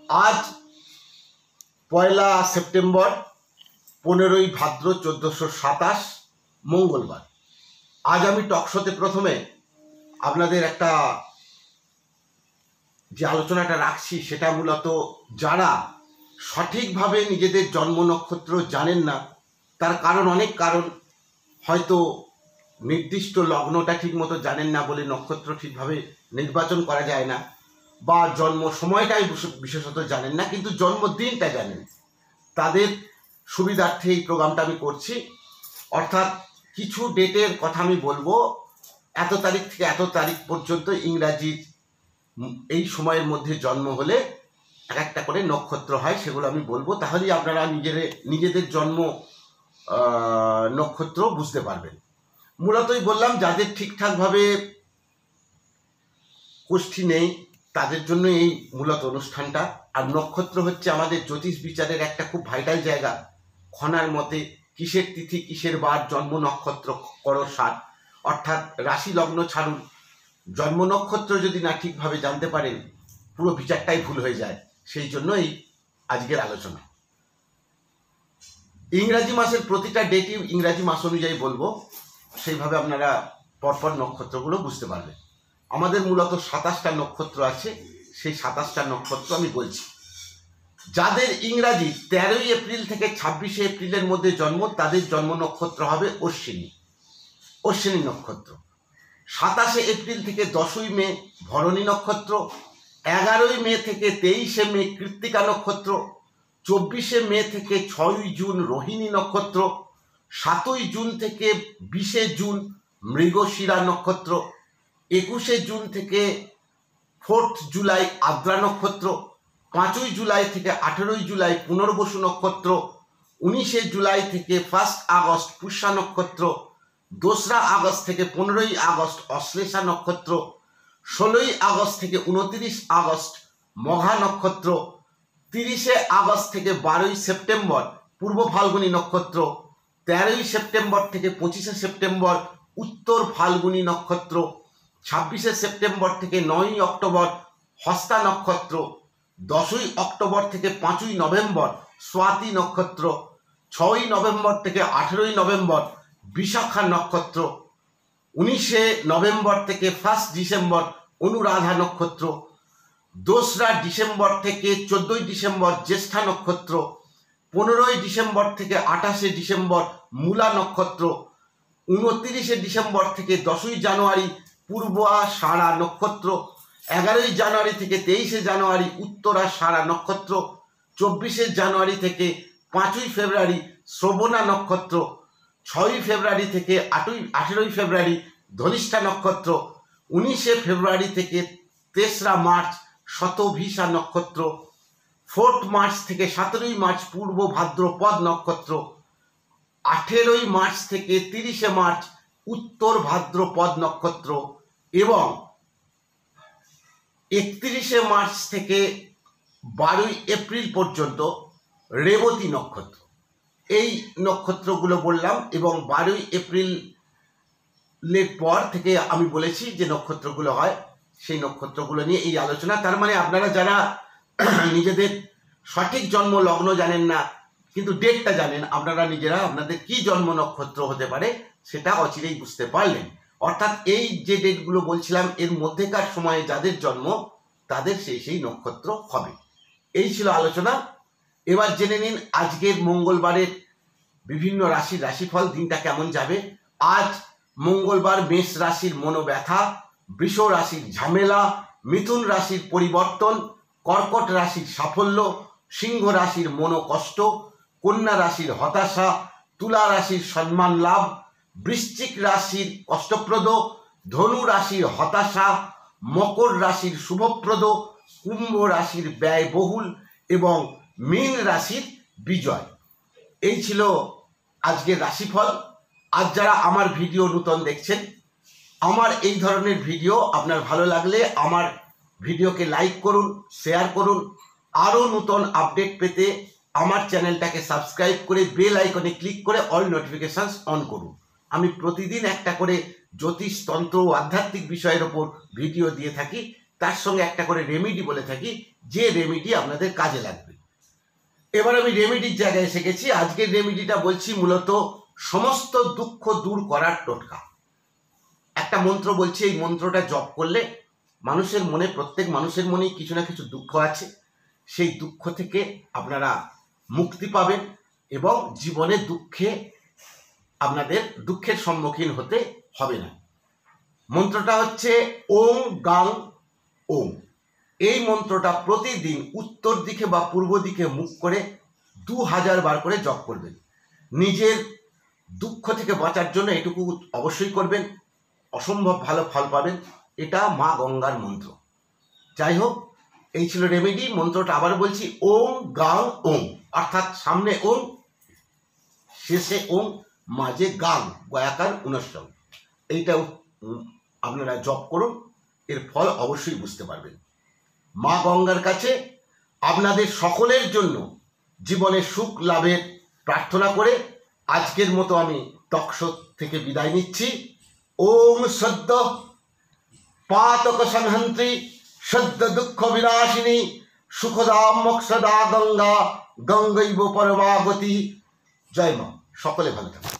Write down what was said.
আজ পয়লা সেপ্টেম্বর 15ই ভাদ্র 1427 মঙ্গলবার। আজ আমি টকশোতে প্রথমে আপনাদের একটা যে আলোচনাটা রাখছি সেটা মূলত যারা সঠিকভাবে নিজেদের জন্ম নক্ষত্র জানেন না, তার কারণ অনেক কারণ, হয়তো নির্দিষ্ট লগ্নটা ঠিকমতো জানেন না বলে নক্ষত্র ঠিকভাবে নির্বাচন করা যায় না, বা জন্ম সময়টাই বিশেষত জানেন না কিন্তু জন্মদিনটা জানেন। তাদের সুবিধার্থে এই প্রোগ্রামটা আমি করছি। অর্থাৎ কিছু ডেটের কথা আমি বলবো, এত তারিখ থেকে এত তারিখ পর্যন্ত ইংরাজি এই সময়ের মধ্যে জন্ম হলে এক একটা করে নক্ষত্র হয়, সেগুলো আমি বলবো। তাহলেই আপনারা নিজেদের জন্ম নক্ষত্র বুঝতে পারবেন। মূলতই বললাম, যাদের ঠিকঠাকভাবে কোষ্ঠী নেই তাদের জন্য এই মূলত অনুষ্ঠানটা। আর নক্ষত্র হচ্ছে আমাদের জ্যোতিষ বিচারের একটা খুব ভাইটাল জায়গা। খনার মতে কিসের তিথি কিসের বার জন্ম নক্ষত্র করো সাত, অর্থাৎ রাশি লগ্ন ছাড়ুন, জন্ম নক্ষত্র যদি না ঠিকভাবে জানতে পারেন পুরো বিচারটাই ভুল হয়ে যায়। সেই জন্যই আজকের আলোচনা। ইংরাজি মাসের প্রতিটা ডেটই ইংরাজি মাস অনুযায়ী বলবো, সেইভাবে আপনারা পরপর নক্ষত্রগুলো বুঝতে পারবেন। আমাদের মূলত 27টা নক্ষত্র আছে, সেই 27টা নক্ষত্র আমি বলছি। যাদের ইংরাজি 13ই এপ্রিল থেকে 26শে এপ্রিলের মধ্যে জন্ম, তাদের জন্ম নক্ষত্র হবে অশ্বিনী নক্ষত্র। 27শে এপ্রিল থেকে 10ই মে ভরণী নক্ষত্র, 11ই মে থেকে 23শে মে কৃত্তিকা নক্ষত্র, 24শে মে থেকে 6ই জুন রোহিণী নক্ষত্র, 7ই জুন থেকে 20শে জুন মৃগশিরা নক্ষত্র, 21শে জুন থেকে 4 জুলাই আদ্রা নক্ষত্র, 5ই জুলাই থেকে 18ই জুলাই পুনর্বসু নক্ষত্র, 19শে জুলাই থেকে 1 আগস্ট পুষ্যা নক্ষত্র, 2রা আগস্ট থেকে 15ই আগস্ট অশ্লেষা নক্ষত্র, 16ই আগস্ট থেকে 29 আগস্ট মঘা নক্ষত্র, 30শে আগস্ট থেকে 12ই সেপ্টেম্বর পূর্ব ফাল্গুনী নক্ষত্র, 13ই সেপ্টেম্বর থেকে 25শে সেপ্টেম্বর উত্তর ফাল্গুনী নক্ষত্র, 26শে সেপ্টেম্বর থেকে 9ই অক্টোবর হস্তা নক্ষত্র, 10ই অক্টোবর থেকে 5ই নভেম্বর স্বাতি নক্ষত্র, 6ই নভেম্বর থেকে 18ই নভেম্বর বিশাখা নক্ষত্র, 19শে নভেম্বর থেকে 1 ডিসেম্বর অনুরাধা নক্ষত্র, 2রা ডিসেম্বর থেকে 14ই ডিসেম্বর জ্যেষ্ঠা নক্ষত্র, 15ই ডিসেম্বর থেকে 28শে ডিসেম্বর মূলা নক্ষত্র, 29শে ডিসেম্বর থেকে 10ই জানুয়ারি পূর্বাষাঢ়া নক্ষত্র, 11ই জানুয়ারি থেকে 23শে জানুয়ারি উত্তরাষাঢ়া নক্ষত্র, 24শে জানুয়ারি থেকে 5ই ফেব্রুয়ারি শ্রবণা নক্ষত্র, 6ই ফেব্রুয়ারি থেকে 18ই ফেব্রুয়ারি ধনিষ্ঠা নক্ষত্র, 19শে ফেব্রুয়ারি থেকে 3রা মার্চ শতভিষা নক্ষত্র, 4 মার্চ থেকে 17ই মার্চ পূর্ব ভাদ্রপদ নক্ষত্র, 18ই মার্চ থেকে 30শে মার্চ উত্তর ভাদ্রপদ নক্ষত্র এবং 31শে মার্চ থেকে 12ই এপ্রিল পর্যন্ত রেবতী নক্ষত্র। এই নক্ষত্রগুলো বললাম এবং 12ই এপ্রিলের পর থেকে আমি বলেছি যে নক্ষত্রগুলো হয়, সেই নক্ষত্রগুলো নিয়ে এই আলোচনা। তার মানে আপনারা যারা নিজেদের সঠিক জন্ম লগ্ন জানেন না কিন্তু ডেটটা জানেন, আপনারা নিজেরা আপনাদের কি জন্ম নক্ষত্র হতে পারে সেটা অচিরেই বুঝতে পারলেন। অর্থাৎ এই যে ডেটগুলো বলছিলাম এর মধ্যেকার সময়ে যাদের জন্ম তাদের সেই নক্ষত্র হবে। এই ছিল আলোচনা। এবার জেনে নিন আজকের মঙ্গলবারের বিভিন্ন রাশির রাশিফল, দিনটা কেমন যাবে। আজ মঙ্গলবার মেষ রাশির মনোব্যথা, বৃষ রাশির ঝামেলা, মিথুন রাশির পরিবর্তন, কর্কট রাশির সাফল্য, সিংহ রাশির মনোকষ্ট, কন্যা রাশির হতাশা, তুলা রাশির সম্মান লাভ, বৃশ্চিক রাশির কষ্টপ্রদ, ধনু রাশির হতাশা, মকর রাশির শুভপ্রদ, কুম্ভ রাশির ব্যয়বহুল এবং মীন রাশির বিজয়। এই ছিল আজকের রাশিফল। আজ যারা আমার ভিডিও নূতন দেখছেন, আমার এই ধরনের ভিডিও আপনার ভালো লাগলে আমার ভিডিওকে লাইক করুন, শেয়ার করুন। আরও নূতন আপডেট পেতে আমার চ্যানেলটাকে সাবস্ক্রাইব করে বেল আইকনে ক্লিক করে অল নোটিফিকেশনস অন করুন। আমি প্রতিদিন একটা করে জ্যোতিষ, তন্ত্র ও আধ্যাত্মিক বিষয়ের ওপর ভিডিও দিয়ে থাকি। তার সঙ্গে একটা করে রেমেডি বলে থাকি, যে রেমেডি আপনাদের কাজে লাগবে। এবার আমি রেমেডির জায়গায় এসে গেছি। আজকের রেমেডিটা বলছি মূলত সমস্ত দুঃখ দূর করার টোটকা। একটা মন্ত্র বলছি, এই মন্ত্রটা জপ করলে মানুষের মনে, প্রত্যেক মানুষের মনেই কিছু না কিছু দুঃখ আছে, সেই দুঃখ থেকে আপনারা মুক্তি পাবেন এবং জীবনে আপনাদের দুঃখের সম্মুখীন হতে হবে না। মন্ত্রটা হচ্ছে ওং গাং ওং। এই মন্ত্রটা প্রতিদিন উত্তর দিকে বা পূর্ব দিকে মুখ করে 2000 বার করে জপ করবেন। নিজের দুঃখ থেকে বাঁচার জন্য এটুকু অবশ্যই করবেন, অসম্ভব ভালো ফল পাবেন। এটা মা গঙ্গার মন্ত্র। যাই হোক, এই ছিল রেমেডি। মন্ত্রটা আবার বলছি, ওং গাং ওং, অর্থাৎ সামনে ওং, শেষে ওং, মাঝে গাং, গয়াকার উনস্টম। এইটা আপনারা জপ করুন, এর ফল অবশ্যই বুঝতে পারবেন। মা গঙ্গার কাছে আপনাদের সকলের জন্য জীবনে সুখ লাভের প্রার্থনা করে আজকের মতো আমি টকশো থেকে বিদায় নিচ্ছি। ওম সদ্য পাতক সংহন্ত্রী সদ্য দুঃখ বিনাশিনী সুখদা মোক্ষদা গঙ্গা গঙ্গৈব পরমাগতি। জয় মা। সকলে ভালো থাকুন।